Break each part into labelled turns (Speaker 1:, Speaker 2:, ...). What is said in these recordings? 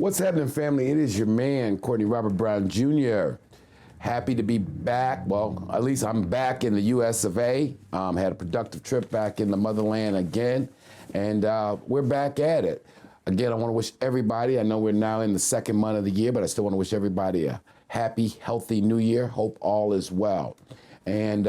Speaker 1: What's happening, family? It is your man, Courtney Robert Brown Jr. Happy to be back. Well, at least I'm back in the US of A. Had a productive trip back in the motherland again, and we're back at it. Again, I want to wish everybody, I know we're now in the second month of the year, but I still want to wish everybody a happy, healthy new year. Hope all is well. And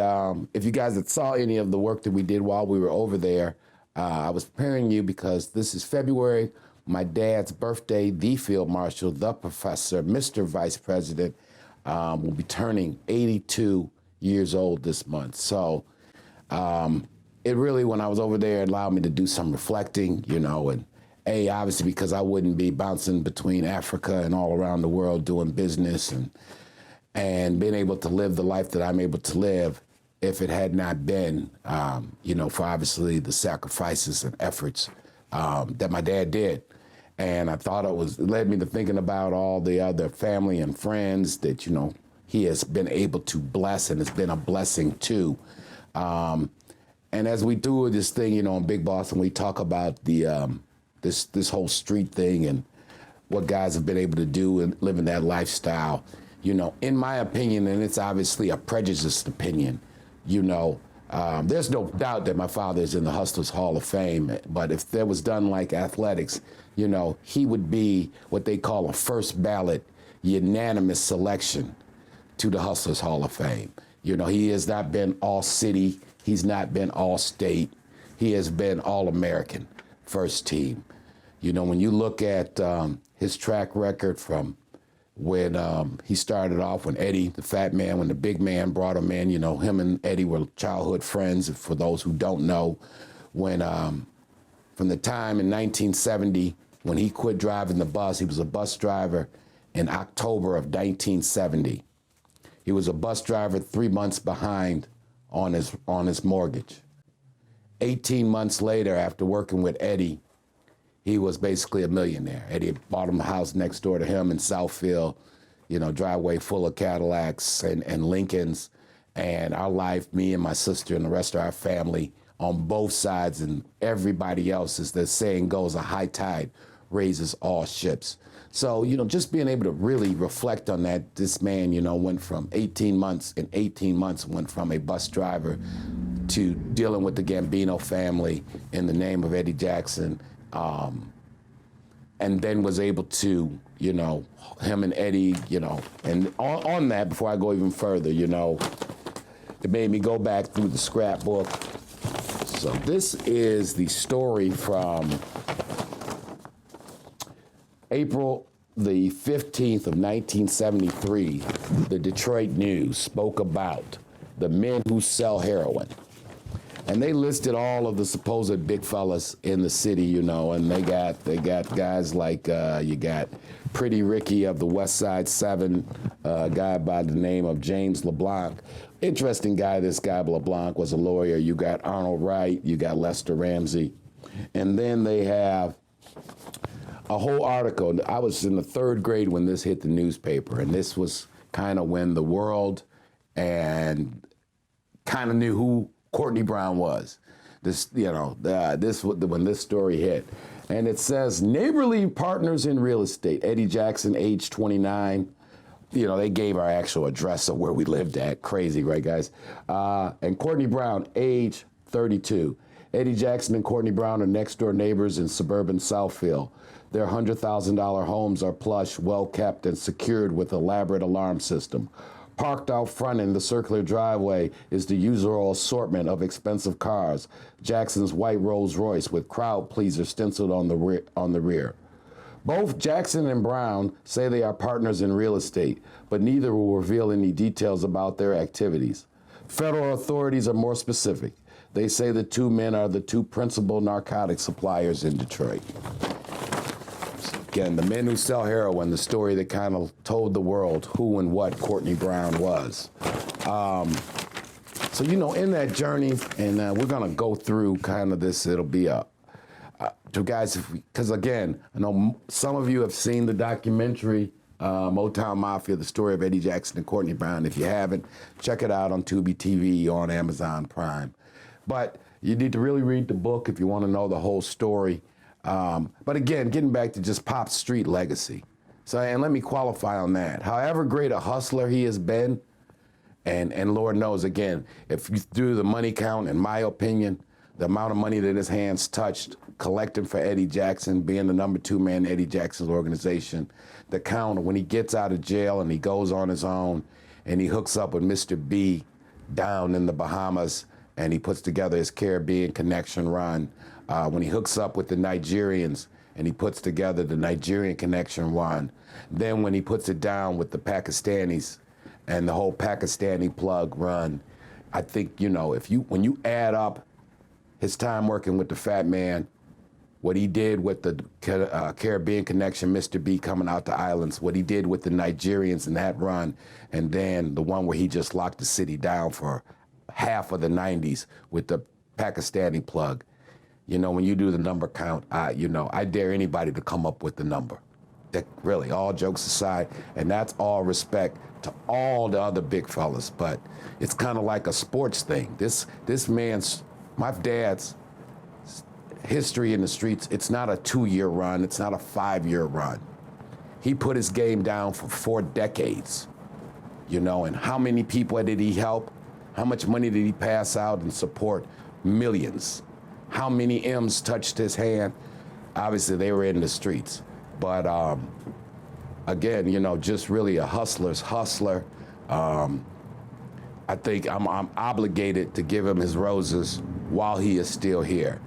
Speaker 1: if you guys had saw any of the work that we did while we were over there, I was preparing you because this is February, my dad's birthday. The Field Marshal, the Professor, Mr. Vice President, will be turning 82 years old this month. So it really, when I was over there, it allowed me to do some reflecting, you know, and obviously because I wouldn't be bouncing between Africa and all around the world doing business and being able to live the life that I'm able to live if it had not been, you know, for obviously the sacrifices and efforts that my dad did. And I thought it led me to thinking about all the other family and friends that, you know, he has been able to bless and has been a blessing to. And as we do this thing, you know, in Big Boss, and we talk about the this whole street thing and what guys have been able to do and living that lifestyle, you know, in my opinion, and it's obviously a prejudiced opinion, you know, there's no doubt that my father is in the Hustlers Hall of Fame, but if there was done like athletics, you know, he would be what they call a first ballot unanimous selection to the Hustlers Hall of Fame. You know, he has not been all city, he's not been all state, he has been all American, first team. You know, when you look at his track record from when he started off, when Eddie, the fat man, when the big man brought him in, you know, him and Eddie were childhood friends. For those who don't know, when from the time in 1970, when he quit driving the bus, he was a bus driver in October of 1970. He was a bus driver 3 months behind on his mortgage. 18 months later, after working with Eddie, he was basically a millionaire. Eddie had bought him a house next door to him in Southfield, you know, driveway full of Cadillacs and Lincolns. And our life, me and my sister and the rest of our family on both sides and everybody else, as the saying goes, a high tide raises all ships. So, you know, just being able to really reflect on that, this man, you know, went from 18 months, went from a bus driver to dealing with the Gambino family in the name of Eddie Jackson, and then was able to, you know, him and Eddie, you know, and on that, before I go even further, you know, it made me go back through the scrapbook. So this is the story from April the 15th of 1973. The Detroit News spoke about the men who sell heroin. And they listed all of the supposed big fellas in the city, you know, and they got guys like, you got Pretty Ricky of the West Side 7, a guy by the name of James LeBlanc. Interesting guy, this guy LeBlanc was a lawyer. You got Arnold Wright, you got Lester Ramsey. And then they have a whole article. I was in the 3rd grade when this hit the newspaper, and this was kind of when the world and kind of knew who Courtney Brown was. This, you know, when this story hit. And it says, neighborly partners in real estate. Eddie Jackson, age 29. You know, they gave our actual address of where we lived at. Crazy, right, guys? And Courtney Brown, age 32. Eddie Jackson and Courtney Brown are next door neighbors in suburban Southfield. Their $100,000 homes are plush, well kept, and secured with elaborate alarm system. Parked out front in the circular driveway is the usual assortment of expensive cars. Jackson's white Rolls Royce with crowd pleaser stenciled on the rear. Both Jackson and Brown say they are partners in real estate, but neither will reveal any details about their activities. Federal authorities are more specific. They say the two men are the two principal narcotic suppliers in Detroit. Again, the men who sell heroin, the story that kind of told the world who and what Courtney Brown was. So, you know, in that journey, and we're going to go through kind of this, it'll be to guys, because again, I know some of you have seen the documentary, Motown Mafia, the story of Eddie Jackson and Courtney Brown. If you haven't, check it out on Tubi TV or on Amazon Prime. But you need to really read the book if you want to know the whole story. But again, getting back to just Pop's street legacy. So, and let me qualify on that. However great a hustler he has been, and Lord knows, again, if you do the money count, in my opinion, the amount of money that his hands touched, collecting for Eddie Jackson, being the number 2 man in Eddie Jackson's organization, the count when he gets out of jail and he goes on his own and he hooks up with Mr. B down in the Bahamas and he puts together his Caribbean Connection run. When he hooks up with the Nigerians and he puts together the Nigerian Connection run. Then when he puts it down with the Pakistanis and the whole Pakistani plug run, I think, you know, when you add up his time working with the Fat Man, what he did with the Caribbean Connection, Mr. B coming out the islands, what he did with the Nigerians in that run, and then the one where he just locked the city down for half of the 90s with the Pakistani plug. You know, when you do the number count, I dare anybody to come up with the number. That really, all jokes aside, and that's all respect to all the other big fellas, but it's kind of like a sports thing. This man's, my dad's history in the streets, it's not a 2-year run, it's not a 5-year run. He put his game down for 4 decades, you know, and how many people did he help? How much money did he pass out and support? Millions. How many M's touched his hand? Obviously, they were in the streets. But again, you know, just really a hustler's hustler. I think I'm obligated to give him his roses while he is still here.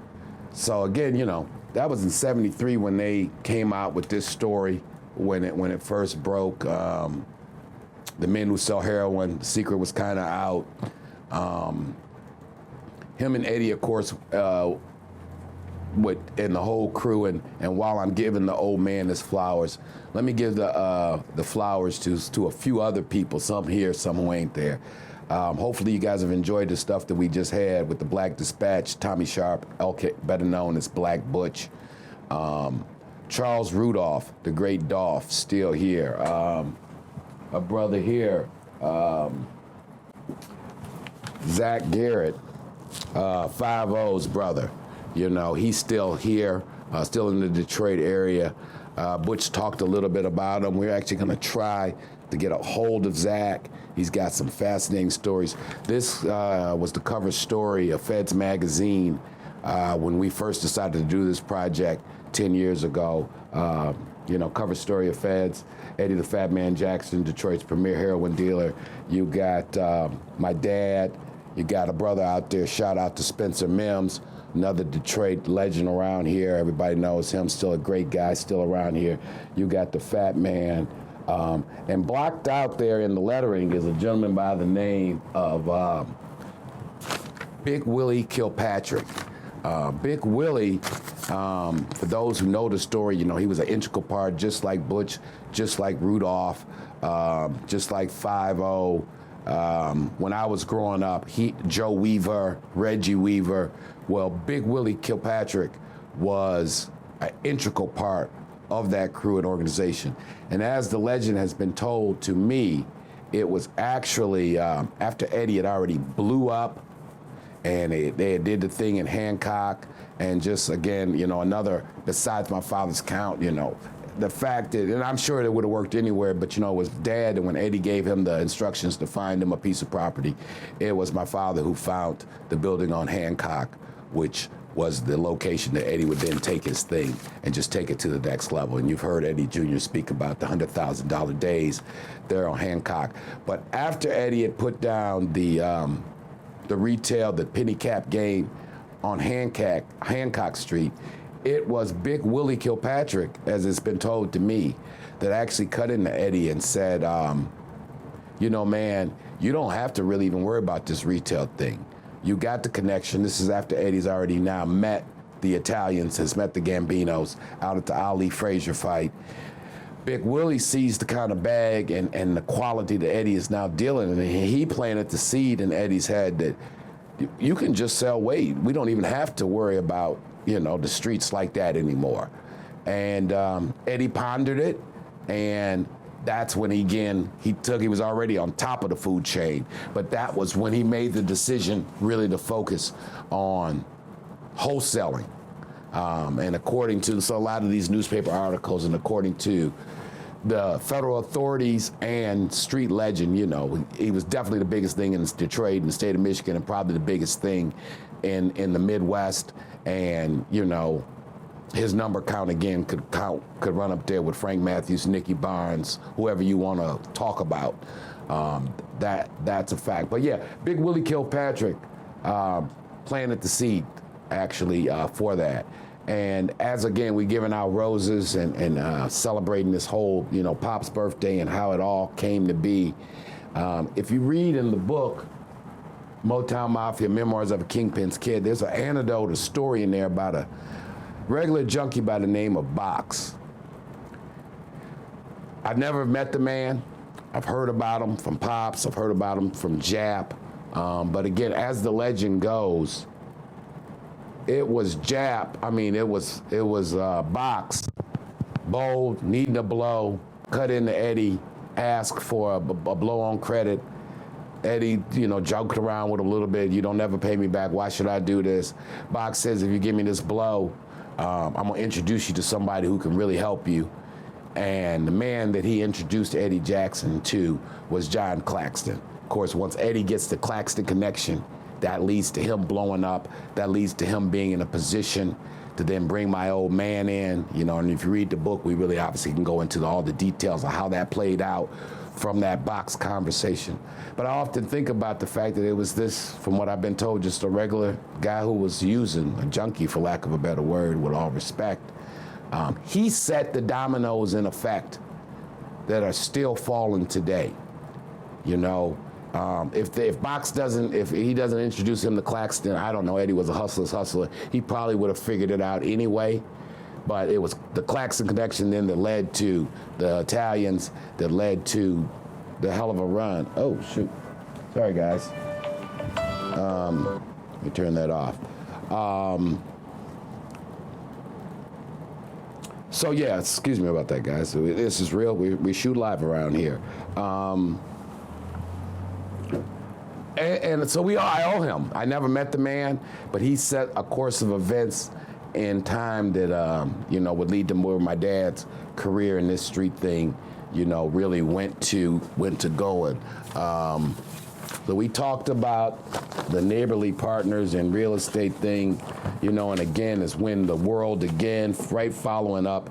Speaker 1: So again, you know, that was in '73 when they came out with this story, when it first broke. The men who sell heroin, the secret was kind of out. Him and Eddie, of course, and the whole crew, and while I'm giving the old man his flowers, let me give the flowers to a few other people, some here, some who ain't there. Hopefully you guys have enjoyed the stuff that we just had with the Black Dispatch, Tommy Sharp, better known as Black Butch. Charles Rudolph, the great Dolph, still here. A brother here, Zach Garrett, 5-0's brother. You know, he's still here, still in the Detroit area. Butch talked a little bit about him. We're actually going to try to get a hold of Zach. He's got some fascinating stories. This was the cover story of Feds magazine when we first decided to do this project 10 years ago. You know, cover story of Feds. Eddie the Fat Man Jackson, Detroit's premier heroin dealer. You got my dad. You got a brother out there. Shout out to Spencer Mims, another Detroit legend around here. Everybody knows him, still a great guy, still around here. You got the Fat Man. And blocked out there in the lettering is a gentleman by the name of Big Willie Kilpatrick. Big Willie, for those who know the story, you know, he was an integral part, just like Butch, just like Rudolph, just like 5-0. When I was growing up, Joe Weaver, Reggie Weaver, well, Big Willie Kilpatrick was an integral part of that crew and organization. And as the legend has been told to me, it was actually after Eddie had already blew up and they did the thing in Hancock, and just, again, you know, another, besides my father's count, you know, the fact that, and I'm sure it would have worked anywhere, but, you know, it was Dad, and when Eddie gave him the instructions to find him a piece of property, it was my father who found the building on Hancock, which was the location that Eddie would then take his thing and just take it to the next level. And you've heard Eddie Jr. speak about the $100,000 days there on Hancock. But after Eddie had put down the retail, the penny cap game on Hancock Street, it was Big Willie Kilpatrick, as it's been told to me, that actually cut into Eddie and said, you know, man, you don't have to really even worry about this retail thing. You got the connection. This is after Eddie's already now met the Italians, has met the Gambinos out at the Ali Frazier fight. Big Willie sees the kind of bag and the quality that Eddie is now dealing in. And he planted the seed in Eddie's head that you can just sell weight. We don't even have to worry about, you know, the streets like that anymore. And Eddie pondered it, and that's when he was already on top of the food chain, but that was when he made the decision really to focus on wholesaling. And according to, so a lot of these newspaper articles, and according to the federal authorities and street legend, you know, he was definitely the biggest thing in Detroit and the state of Michigan, and probably the biggest thing in the Midwest. And, you know, his number count again could run up there with Frank Matthews, Nicky Barnes, whoever you want to talk about. That's a fact. But yeah, Big Willie Kilpatrick planted the seed actually for that. And as again, we giving out roses and celebrating this whole, you know, Pop's birthday and how it all came to be. If you read in the book, Motown Mafia, Memoirs of a Kingpin's Kid, there's an anecdote, a story in there about a regular junkie by the name of Box. I've never met the man. I've heard about him from Pops. I've heard about him from Jap. But again, as the legend goes, it was Jap. I mean, it was Box, bold, needing a blow, cut into Eddie, ask for a blow on credit. Eddie, you know, joked around with him a little bit. You don't never pay me back. Why should I do this? Box says, if you give me this blow, I'm gonna introduce you to somebody who can really help you. And the man that he introduced Eddie Jackson to was John Claxton. Of course, once Eddie gets the Claxton connection, that leads to him blowing up. That leads to him being in a position to then bring my old man in, you know, and if you read the book, we really obviously can go into all the details of how that played out from that Box conversation. But I often think about the fact that it was this, from what I've been told, just a regular guy who was using, a junkie for lack of a better word, with all respect. He set the dominoes in effect that are still falling today. You know, if Box doesn't introduce him to Claxton, I don't know, Eddie was a hustler's hustler, he probably would have figured it out anyway. But it was the Claxton connection then that led to the Italians, that led to the hell of a run. Oh, shoot. Sorry, guys. Let me turn that off. So yeah, excuse me about that, guys. This is real. We shoot live around here. And so I owe him. I never met the man, but he set a course of events in time that, you know, would lead to where my dad's career in this street thing, you know, really went to going. So we talked about the neighborly partners and real estate thing, you know, and again, is when the world again, right following up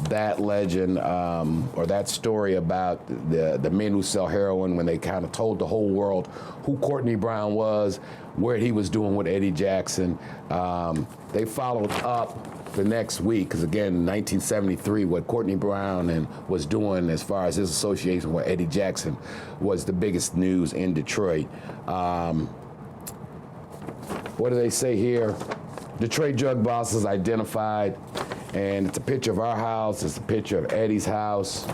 Speaker 1: that legend or that story about the men who sell heroin, when they kind of told the whole world who Courtney Brown was, what he was doing with Eddie Jackson. They followed up the next week, because again, in 1973, what Courtney Brown was doing as far as his association with Eddie Jackson was the biggest news in Detroit. What do they say here? Detroit drug bosses identified, and it's a picture of our house, it's a picture of Eddie's house.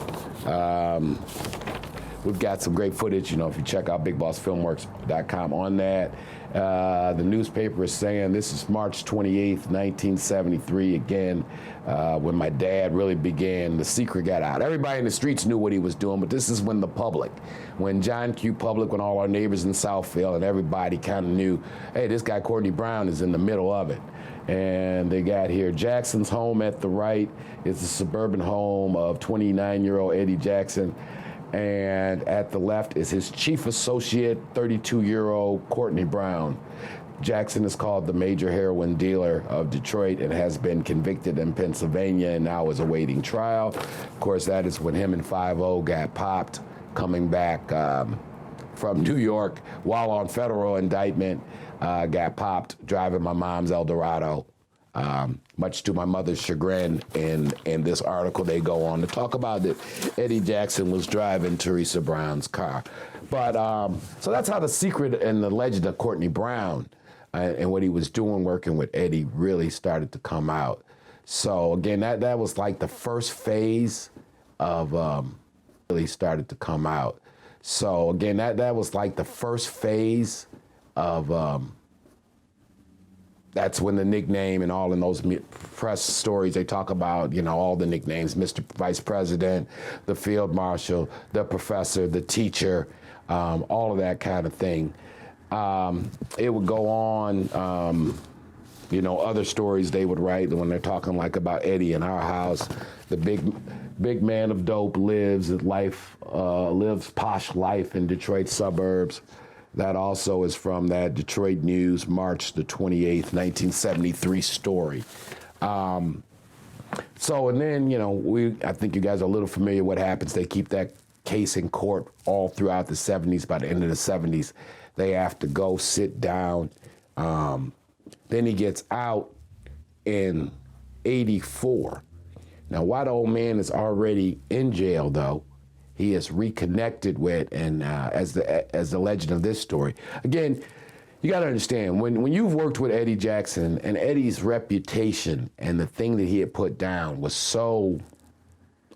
Speaker 1: We've got some great footage, you know, if you check out BigBossFilmworks.com on that. The newspaper is saying this is March 28th, 1973, again, when my dad really began, the secret got out. Everybody in the streets knew what he was doing, but this is when the public, when John Q. Public, when all our neighbors in Southfield and everybody kind of knew, hey, this guy Courtney Brown is in the middle of it. And they got here, Jackson's home at the right is the suburban home of 29-year-old Eddie Jackson. And at the left is his chief associate, 32-year-old Courtney Brown. Jackson is called the major heroin dealer of Detroit and has been convicted in Pennsylvania and now is awaiting trial. Of course, that is when him and 5-0 got popped, coming back from New York while on federal indictment, got popped driving my mom's Eldorado. Much to my mother's chagrin, in this article they go on to talk about that Eddie Jackson was driving Teresa Brown's car. But so that's how the secret and the legend of Courtney Brown and what he was doing working with Eddie really started to come out. So again, that was like the first phase of really started to come out. So again, that was like the first phase of that's when the nickname and all in those press stories, they talk about, you know, all the nicknames, Mr. Vice President, the Field Marshal, the Professor, the Teacher, all of that kind of thing. It would go on other stories they would write when they're talking like about Eddie in our house. The big man of dope lives posh life in Detroit suburbs. That also is from that Detroit News, March the 28th, 1973 story. So, and then, I think you guys are a little familiar what happens. They keep that case in court all throughout the 70s. By the end of the 70s, they have to go sit down. Then he gets out in 84. Now, while the old man is already in jail, though, he is reconnected with, and as the legend of this story. Again, you got to understand, when you've worked with Eddie Jackson, and Eddie's reputation and the thing that he had put down was so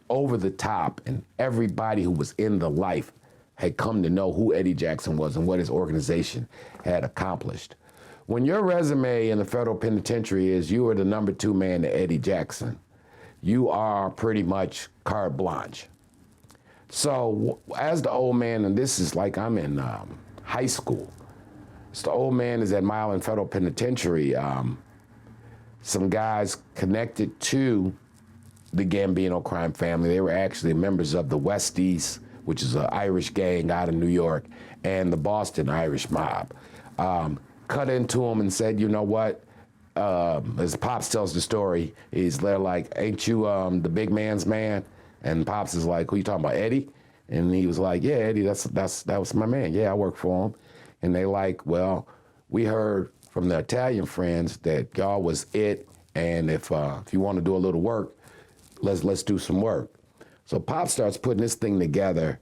Speaker 1: over the top, and everybody who was in the life had come to know who Eddie Jackson was and what his organization had accomplished. When your resume in the federal penitentiary is you are the number 2 man to Eddie Jackson, you are pretty much carte blanche. So as the old man, and this is like I'm in high school, so the old man is at Mile End Federal Penitentiary. Some guys connected to the Gambino crime family, they were actually members of the Westies, which is an Irish gang out of New York, and the Boston Irish mob. Cut into him and said, you know what? As Pops tells the story, they're like, ain't you the big man's man? And Pops is like, who you talking about, Eddie? And he was like, yeah, Eddie, that was my man. Yeah, I work for him. And they like, well, we heard from the Italian friends that y'all was it, and if you want to do a little work, let's do some work. So Pop starts putting this thing together,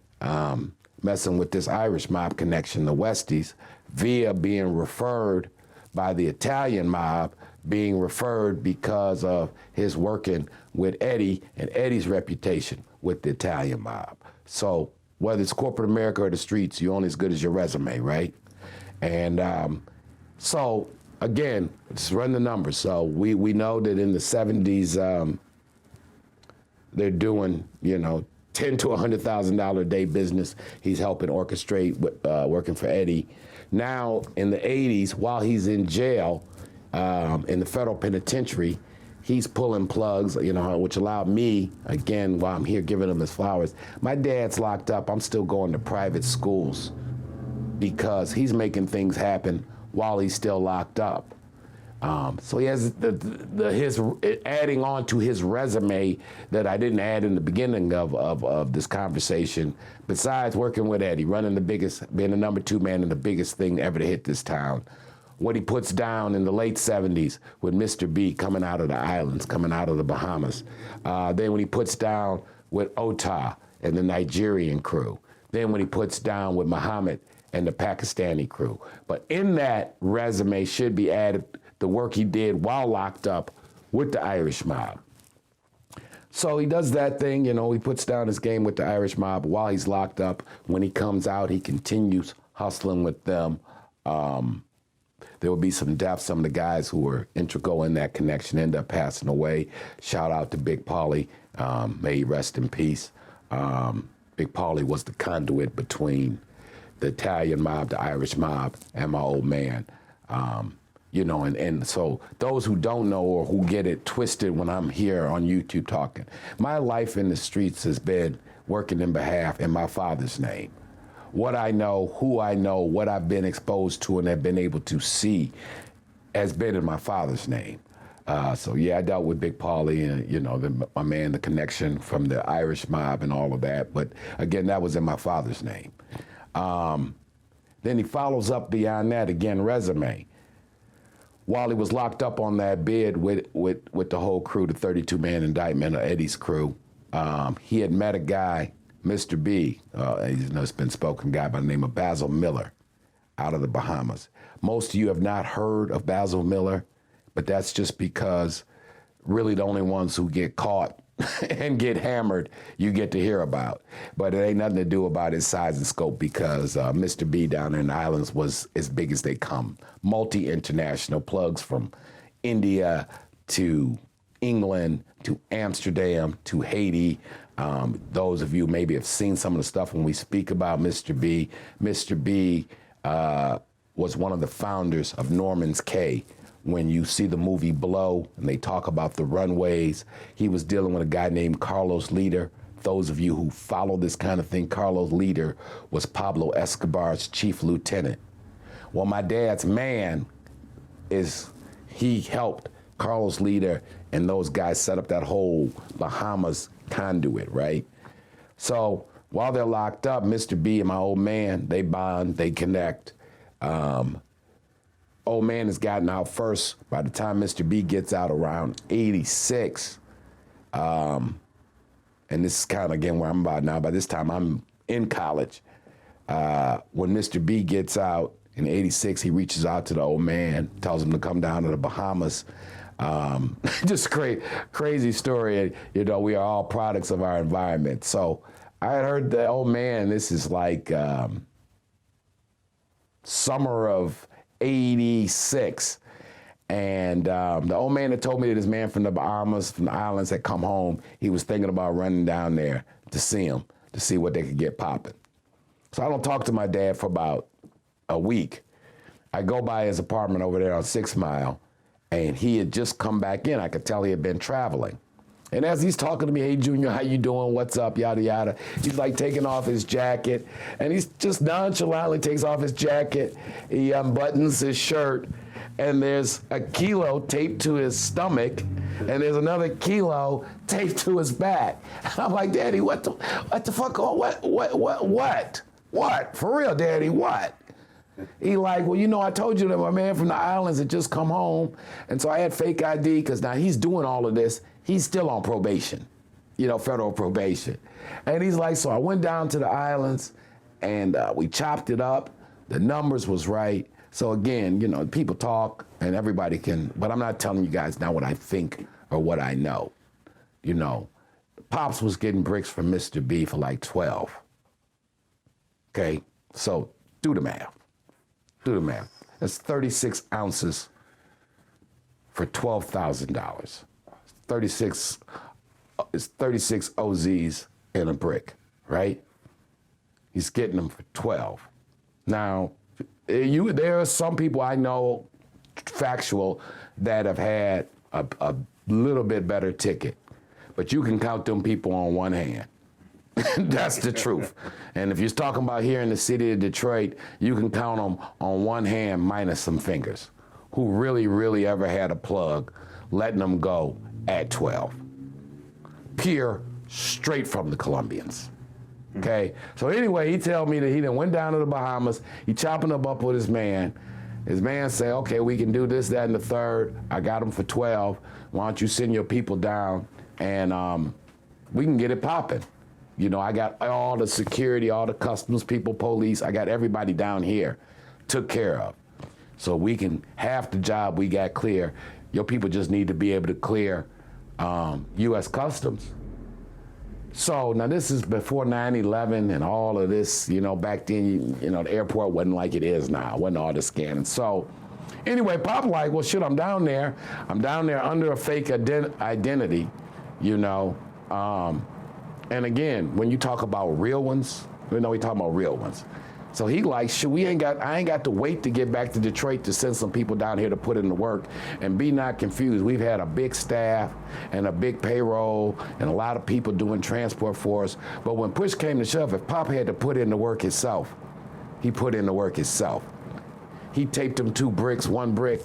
Speaker 1: messing with this Irish mob connection, the Westies, via being referred by the Italian mob, being referred because of his working with Eddie and Eddie's reputation with the Italian mob. So whether it's corporate America or the streets, you're only as good as your resume, right? And so again, let's run the numbers. So we know that in the 70s, they're doing, $10 to $100,000 a day business. He's helping orchestrate, working for Eddie. Now, in the 80s, while he's in jail, in the federal penitentiary, he's pulling plugs, which allowed me, again, while I'm here giving him his flowers. My dad's locked up. I'm still going to private schools because he's making things happen while he's still locked up. So he has his adding on to his resume that I didn't add in the beginning of this conversation. Besides working with Eddie, being the number 2 man in the biggest thing ever to hit this town. What he puts down in the late 70s with Mr. B coming out of the islands, coming out of the Bahamas. Then when he puts down with Ota and the Nigerian crew. Then when he puts down with Muhammad and the Pakistani crew. But in that resume should be added the work he did while locked up with the Irish mob. So he does that thing, he puts down his game with the Irish mob while he's locked up. When he comes out, he continues hustling with them. There will be some deaths. Some of the guys who were integral in that connection end up passing away. Shout out to Big Paulie. May he rest in peace. Big Paulie was the conduit between the Italian mob, the Irish mob, and my old man. And so those who don't know or who get it twisted when I'm here on YouTube talking, my life in the streets has been working in behalf in my father's name. What I know, who I know, what I've been exposed to and have been able to see has been in my father's name. I dealt with Big Paulie and, my man, the connection from the Irish mob and all of that. But again, that was in my father's name. Then he follows up beyond that, again, resume. While he was locked up on that bid with the whole crew, the 32-man indictment of Eddie's crew, he had met a guy, Mr. B, he's a spoken guy by the name of Basil Miller out of the Bahamas. Most of you have not heard of Basil Miller, but that's just because really the only ones who get caught and get hammered you get to hear about. But it ain't nothing to do about his size and scope because Mr. B down there in the islands was as big as they come. Multi-international plugs from India to England to Amsterdam to Haiti. Those of you maybe have seen some of the stuff when we speak about Mr. B. Mr. B was one of the founders of Norman's Cay, when you see the movie Blow and they talk about the runways, he was dealing with a guy named Carlos Leader. Those of you who follow this kind of thing, Carlos Leader was Pablo Escobar's chief lieutenant. Well, my dad's man he helped Carlos Leader and those guys set up that whole Bahamas conduit, right? So while they're locked up, Mr. B and my old man, they bond, they connect. Old man has gotten out first. By the time Mr. B gets out around 86, and this is kind of, again, where I'm about now. By this time, I'm in college. When Mr. B gets out in 86, he reaches out to the old man, tells him to come down to the Bahamas. Just crazy story. You know, we are all products of our environment. So I had heard the old man, this is like summer of 86. And the old man had told me that his man from the Bahamas, from the islands, had come home. He was thinking about running down there to see him, to see what they could get popping. So I don't talk to my dad for about a week. I go by his apartment over there on 6 Mile, and he had just come back in. I could tell he had been traveling. And as he's talking to me, hey, Junior, how you doing? What's up? Yada, yada. He's like taking off his jacket, and he's just nonchalantly takes off his jacket. He unbuttons his shirt, and there's a kilo taped to his stomach, and there's another kilo taped to his back. And I'm like, Daddy, what the fuck? What? For real, Daddy, what? He like, well, you know, I told you that my man from the islands had just come home, and so I had fake ID, because now he's doing all of this. He's still on probation, you know, federal probation. And he's like, so I went down to the islands, and we chopped it up. The numbers was right. So again, you know, people talk, and everybody can, but I'm not telling you guys now what I think or what I know. You know, Pops was getting bricks from Mr. B for like 12. Okay, so do the math. Do the math. That's 36 ounces for $12,000. 36 OZs in a brick, right? He's getting them for 12. Now, there are some people I know, factual, that have had a little bit better ticket, but you can count them people on one hand. That's the truth. And if you're talking about here in the city of Detroit, you can count them on one hand minus some fingers, who really, really ever had a plug, letting them go at 12. Pure, straight from the Colombians. Okay? So anyway, he tell me that he then went down to the Bahamas, he chopping them up with his man. His man say, okay, we can do this, that, and the third. I got him for 12. Why don't you send your people down, and we can get it popping. You know, I got all the security, all the customs people, police, I got everybody down here took care of. So we can, half the job we got clear. Your people just need to be able to clear U.S. Customs. So now this is before 9/11 and all of this, you know, back then, you know, the airport wasn't like it is now. It wasn't all the scanning. So anyway, Pop like, well, shit, I'm down there. I'm down there under a fake identity, you know. And again, when you talk about real ones, you know, we talking about real ones. So he like, shit, I ain't got to wait to get back to Detroit to send some people down here to put in the work. And be not confused, we've had a big staff and a big payroll and a lot of people doing transport for us. But when push came to shove, if Pop had to put in the work himself, he put in the work himself. He taped them 2 bricks, 1 brick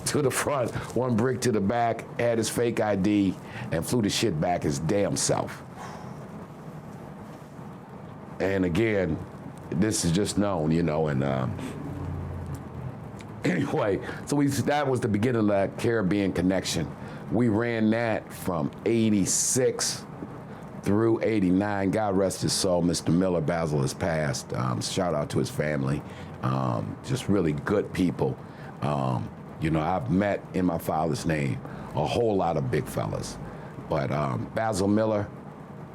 Speaker 1: to the front, 1 brick to the back, had his fake ID, and flew the shit back his damn self. And again, this is just known, you know, and anyway, so that was the beginning of that Caribbean connection. We ran that from 86 through 89. God rest his soul, Mr. Miller Basil has passed. Shout out to his family. Just really good people. You know, I've met in my father's name a whole lot of big fellas, but Basil Miller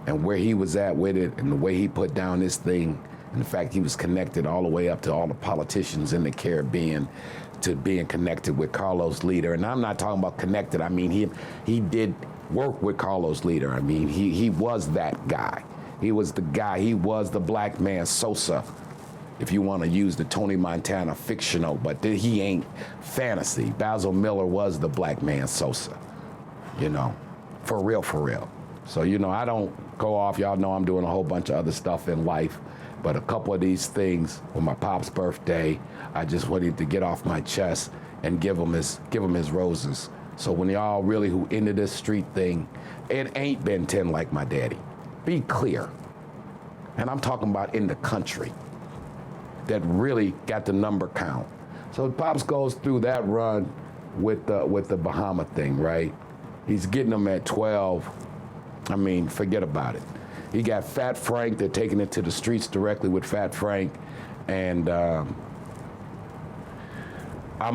Speaker 1: and where he was at with it and the way he put down this thing, and the fact he was connected all the way up to all the politicians in the Caribbean, to being connected with Carlos Leader. And I'm not talking about connected, I mean, he did work with Carlos Leader. I mean, he was that guy. He was the guy, he was the black man Sosa if you want to use the Tony Montana fictional, but he ain't fantasy. Basil Miller was the black man Sosa, for real, for real. So, I don't go off. Y'all know I'm doing a whole bunch of other stuff in life, but a couple of these things, on my pop's birthday, I just wanted to get off my chest and give him his roses. So when y'all really who into this street thing, it ain't Ben 10 like my daddy. Be clear. And I'm talking about in the country that really got the number count. So Pops goes through that run with the Bahama thing, right? He's getting them at 12. I mean, forget about it. He got Fat Frank. They're taking it to the streets directly with Fat Frank. And I'm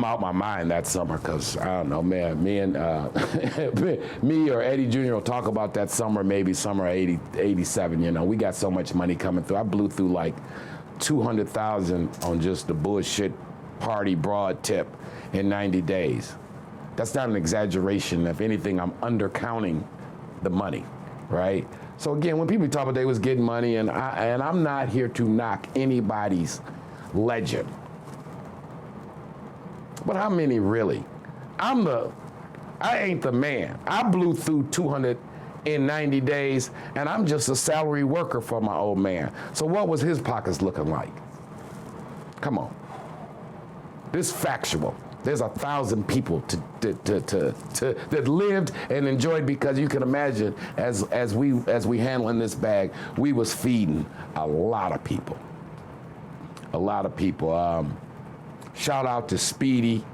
Speaker 1: out my mind that summer because, I don't know, man, me and me or Eddie Jr. will talk about that summer, maybe summer 87, we got so much money coming through. I blew through like 200,000 on just the bullshit party broad tip in 90 days. That's not an exaggeration. If anything, I'm undercounting the money, right? So again, when people talk about they was getting money, and I'm not here to knock anybody's legend, but how many really? I ain't the man. I blew through 200 in 90 days, and I'm just a salary worker for my old man. So what was his pockets looking like? Come on. This factual. There's 1,000 people that lived and enjoyed, because you can imagine as we handling this bag, we was feeding a lot of people. A lot of people. Shout out to Speedy.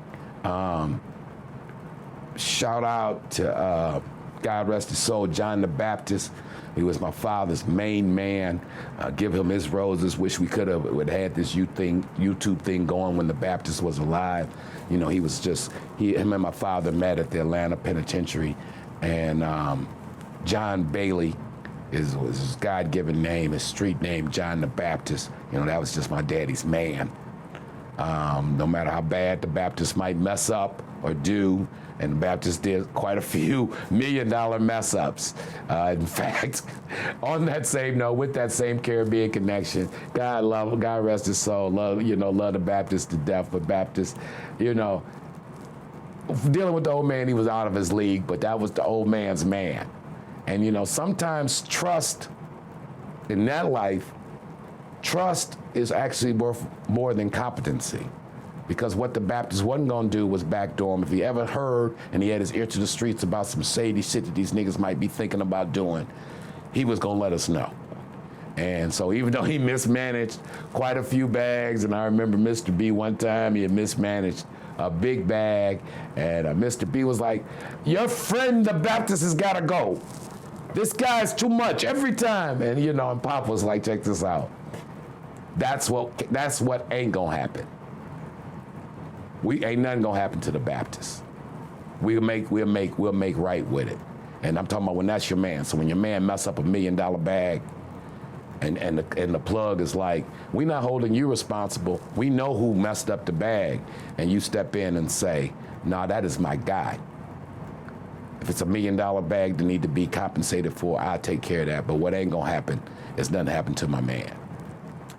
Speaker 1: Shout out to God rest his soul, John the Baptist. He was my father's main man. Give him his roses. Wish we could have had this YouTube thing going when the Baptist was alive. He was him and my father met at the Atlanta Penitentiary, and John Bailey was his God-given name, his street name, John the Baptist. That was just my daddy's man. No matter how bad the Baptist might mess up or do, and the Baptist did quite a few $1 million mess ups. In fact, on that same note, with that same Caribbean connection, God rest his soul, love the Baptist to death, but Baptist, dealing with the old man, he was out of his league, but that was the old man's man. And sometimes trust in that life, trust is actually worth more than competency. Because what the Baptist wasn't going to do was backdoor him. If he ever heard and he had his ear to the streets about some shady shit that these niggas might be thinking about doing, he was going to let us know. And so even though he mismanaged quite a few bags, and I remember Mr. B one time, he had mismanaged a big bag, and Mr. B was like, your friend the Baptist has got to go. This guy's too much every time. And and Pop was like, check this out. That's what ain't gonna happen. Ain't nothing gonna happen to the Baptists. We'll make right with it. And I'm talking about when that's your man. So when your man mess up $1 million bag, and the plug is like, we not holding you responsible. We know who messed up the bag, and you step in and say, nah, that is my guy. If it's $1 million bag that need to be compensated for, I'll take care of that. But what ain't gonna happen is nothing happen to my man.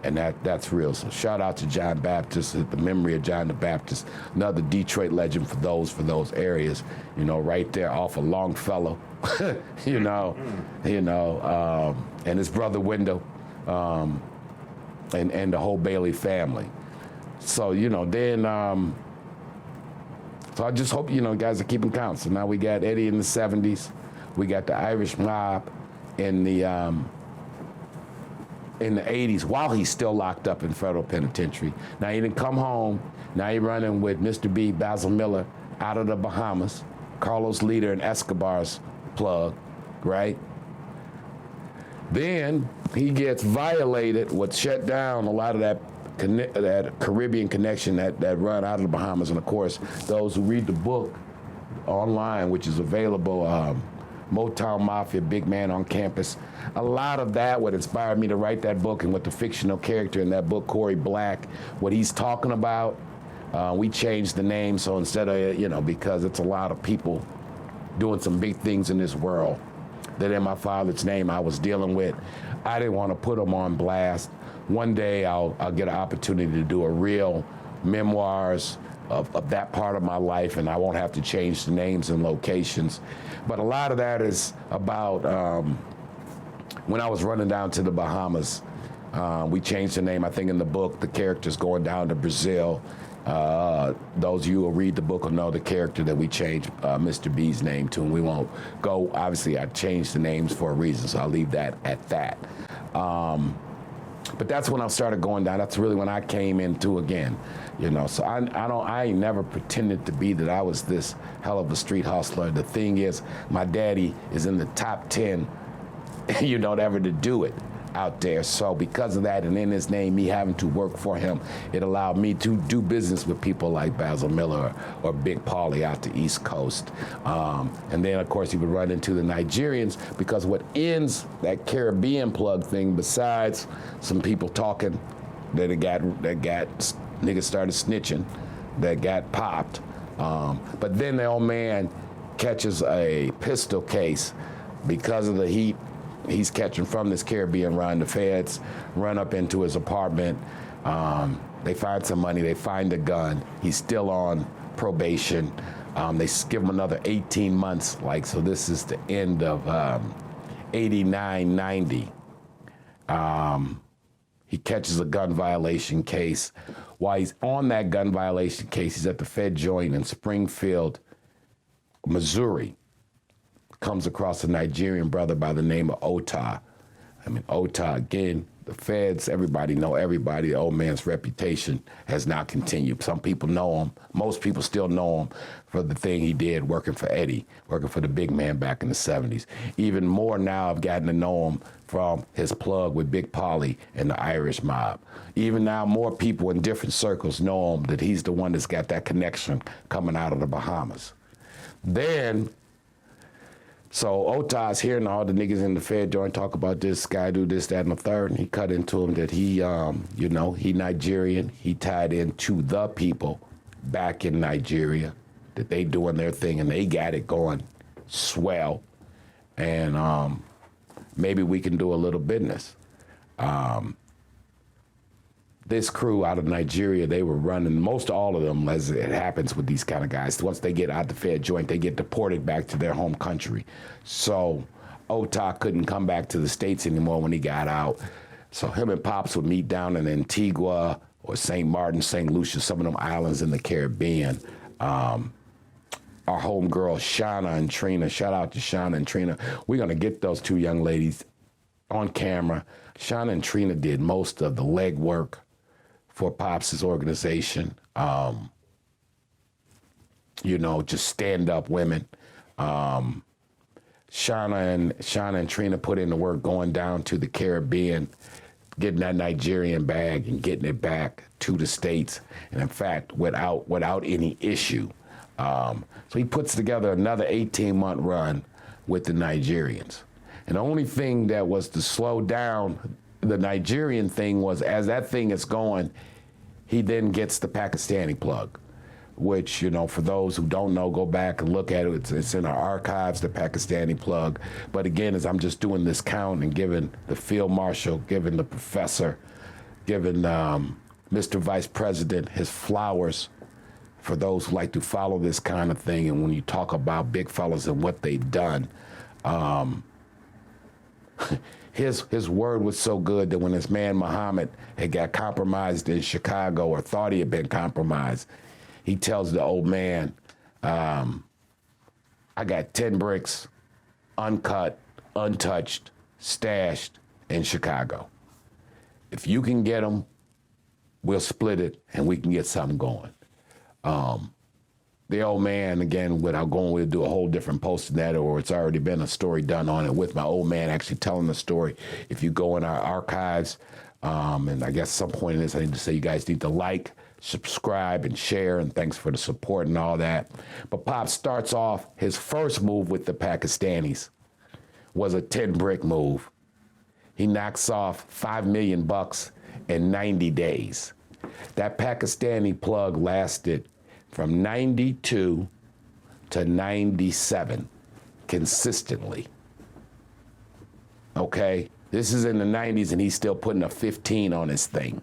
Speaker 1: And that's real. So shout out to John Baptist, the memory of John the Baptist, another Detroit legend for those areas, right there off of Longfellow, and his brother Wendell, and the whole Bailey family. So, so I just hope, guys are keeping count. So now we got Eddie in the 70s. We got the Irish Mob in the 80s while he's still locked up in federal penitentiary. Now he didn't come home. Now he's running with Mr. B, Basil Miller, out of the Bahamas. Carlos Leader and Escobar's plug, right? Then he gets violated, what shut down a lot of that Caribbean connection that run out of the Bahamas. And of course, those who read the book online, which is available, Motown Mafia, Big Man on Campus. A lot of that, what inspired me to write that book, and what the fictional character in that book, Corey Black, what he's talking about, we changed the name. So instead of, because it's a lot of people doing some big things in this world. that in my father's name I was dealing with. I didn't want to put them on blast. One day I'll get an opportunity to do a real memoirs of that part of my life, and I won't have to change the names and locations. But a lot of that is about when I was running down to the Bahamas. We changed the name. I think in the book, the character's going down to Brazil. Those of you who read the book will know the character that we changed Mr. B's name to, and we won't go. Obviously, I changed the names for a reason, so I'll leave that at that. But that's when I started going down. That's really when I came into again, you know. So I ain't never pretended to be that I was this hell of a street hustler. The thing is, my daddy is in the top 10, you know, ever to do it out there. So because of that, and in his name, me having to work for him, it allowed me to do business with people like Basil Miller or Big Paulie out the East Coast. And then, of course, he would run into the Nigerians, because what ends that Caribbean plug thing, besides some people talking that got niggas started snitching, that got popped, but then the old man catches a pistol case because of the heat he's catching from this Caribbean run. The feds run up into his apartment. They find some money. They find a gun. He's still on probation. They give him another 18 months. So this is the end of 89, 90. He catches a gun violation case. While he's on that gun violation case, he's at the Fed joint in Springfield, Missouri. Comes across a Nigerian brother by the name of Ota. Ota, again, the feds, everybody know everybody. The old man's reputation has now continued. Some people know him. Most people still know him for the thing he did working for Eddie, working for the big man back in the 70s. Even more now, I've gotten to know him from his plug with Big Paulie and the Irish mob. Even now, more people in different circles know him, that he's the one that's got that connection coming out of the Bahamas. Then, so Ota's hearing all the niggas in the Fed joint talk about this guy do this, that, and the third, and he cut into him that he, he Nigerian. He tied into the people back in Nigeria, that they doing their thing and they got it going swell, and maybe we can do a little business. This crew out of Nigeria, they were running, most all of them, as it happens with these kind of guys, once they get out the Fed joint, they get deported back to their home country. So Ota couldn't come back to the States anymore when he got out. So him and Pops would meet down in Antigua or St. Martin, St. Lucia, some of them islands in the Caribbean. Our homegirl, Shauna and Trina, shout out to Shauna and Trina. We're gonna get those two young ladies on camera. Shauna and Trina did most of the legwork for Pops' organization, just stand-up women. Shauna and Trina put in the work going down to the Caribbean, getting that Nigerian bag and getting it back to the States, and in fact, without any issue. So he puts together another 18-month run with the Nigerians. And the only thing that was to slow down the Nigerian thing was, as that thing is going, he then gets the Pakistani plug, which, for those who don't know, go back and look at it. It's in our archives, the Pakistani plug. But again, as I'm just doing this count and giving the field marshal, giving the professor, giving Mr. Vice President his flowers, for those who like to follow this kind of thing, and when you talk about big fellas and what they've done, his word was so good that when his man Muhammad had got compromised in Chicago, or thought he had been compromised, he tells the old man, I got 10 bricks, uncut, untouched, stashed in Chicago. If you can get them, we'll split it and we can get something going. The old man, again, without going, we'll do a whole different post than that, or it's already been a story done on it with my old man actually telling the story. If you go in our archives, and I guess at some point in this, I need to say you guys need to like, subscribe, and share, and thanks for the support and all that. But Pop starts off, his first move with the Pakistanis was a 10-brick move. He knocks off $5 million in 90 days. That Pakistani plug lasted from 92 to 97 consistently. okay? This is in the 90s and he's still putting a 15 on his thing.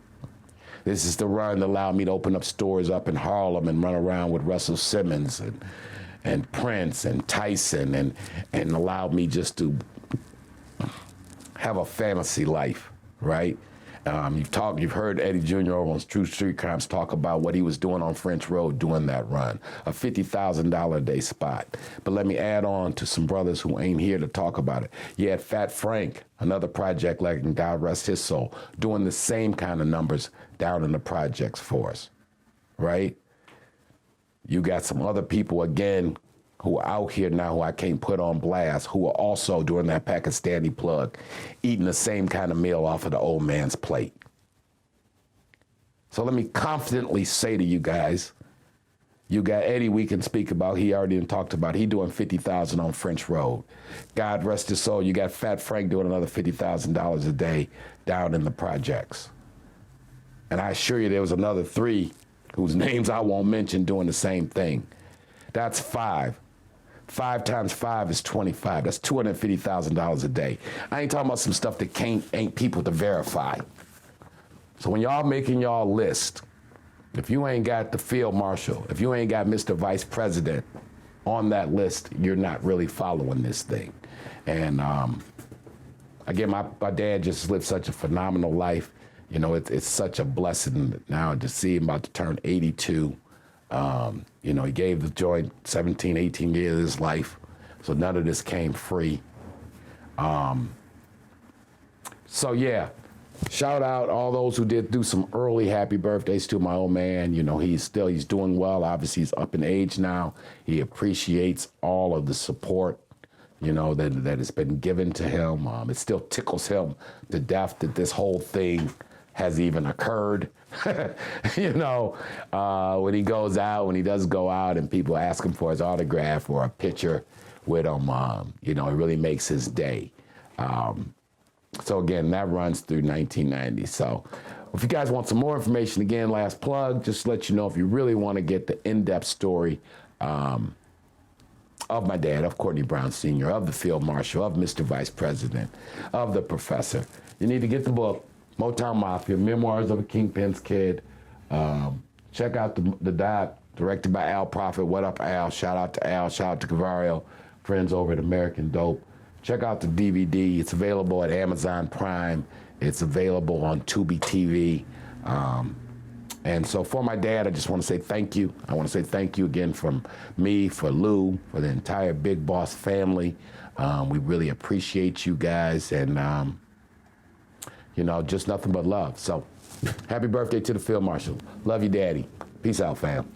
Speaker 1: This is the run that allowed me to open up stores up in Harlem and run around with Russell Simmons and Prince and Tyson and allowed me just to have a fantasy life, right? You've heard Eddie Jr. over on True Street Crimes talk about what he was doing on French Road during that run, a $50,000 a day spot. But let me add on to some brothers who ain't here to talk about it. You had Fat Frank, another project legend, God rest his soul, doing the same kind of numbers down in the projects for us, right? You got some other people, again, who are out here now who I can't put on blast, who are also doing that Pakistani plug, eating the same kind of meal off of the old man's plate. So let me confidently say to you guys, you got Eddie we can speak about. He already talked about, he doing $50,000 on French Road. God rest his soul, you got Fat Frank doing another $50,000 a day down in the projects. And I assure you there was another 3 whose names I won't mention doing the same thing. That's 5. 5 times 5 is 25. That's $250,000 a day. I ain't talking about some stuff that ain't people to verify. So when y'all making y'all list, if you ain't got the field marshal, if you ain't got Mr. Vice President on that list, you're not really following this thing. And again, my dad just lived such a phenomenal life. You know, it's such a blessing now to see him about to turn 82. You know, he gave the joint 17, 18 years of his life, so none of this came free. So yeah, shout out all those who did do some early happy birthdays to my old man. You know, he's doing well. Obviously, he's up in age now. He appreciates all of the support, you know, that has been given to him. It still tickles him to death that this whole thing has even occurred. You know, when he goes out, when he does go out and people ask him for his autograph or a picture with him, you know, it really makes his day. So again, that runs through 1990. So if you guys want some more information, again, last plug, just to let you know, if you really want to get the in-depth story of my dad, of Courtney Brown Sr., of the Field Marshal, of Mr. Vice President, of the Professor, you need to get the book, Motown Mafia, Memoirs of a Kingpin's Kid. Check out the doc, directed by Al Prophet. What up, Al? Shout out to Al. Shout out to Cavario, friends over at American Dope. Check out the DVD. It's available at Amazon Prime. It's available on Tubi TV. And so for my dad, I just want to say thank you. I want to say thank you again from me, for Lou, for the entire Big Boss family. We really appreciate you guys. And you know, just nothing but love. So happy birthday to the Field Marshal. Love you, Daddy. Peace out, fam.